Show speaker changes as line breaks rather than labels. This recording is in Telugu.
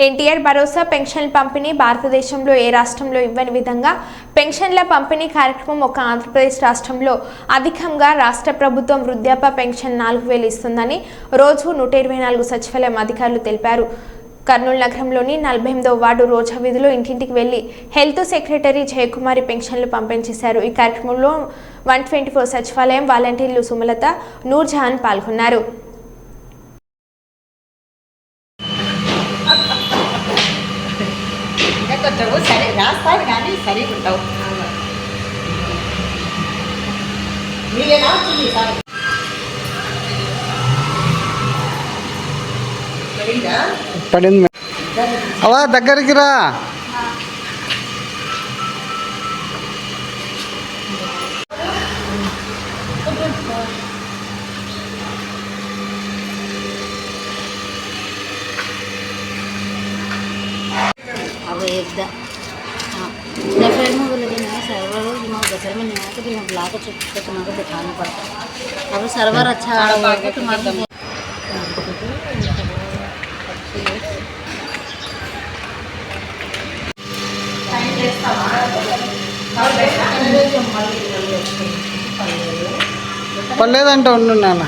ఎన్టీఆర్ భరోసా పెన్షన్ పంపిణీ భారతదేశంలో ఏ రాష్ట్రంలో ఇవ్వని విధంగా పెన్షన్ల పంపిణీ కార్యక్రమం ఒక ఆంధ్రప్రదేశ్ రాష్ట్రంలో అధికంగా రాష్ట్ర ప్రభుత్వం వృద్ధాప్య పెన్షన్ 4000 ఇస్తుందని రోజు 124 సచివాలయం అధికారులు తెలిపారు. కర్నూలు నగరంలోని 48వ వార్డు రోజా వీధిలో ఇంటింటికి వెళ్లి హెల్త్ సెక్రటరీ జయకుమారి పెన్షన్లు పంపిణీ చేశారు. ఈ కార్యక్రమంలో 124 సచివాలయం వాలంటీర్లు సుమలత, నూర్జహాన్ పాల్గొన్నారు.
సరే రాస్తాను కానీ సరిగా ఉంటావు.
పడింది అలా దగ్గరికి రా.
अब एकदा फिर में बोले कि नहीं सर्वर दिमाग गजर में नहीं आया तो फिर हम बुला कर चुप के तुम्हारे दिखाना पड़ता. अब सर्वर अच्छा आएगा तुम्हारे
పర్లేదంటే ఉండు నాన్న.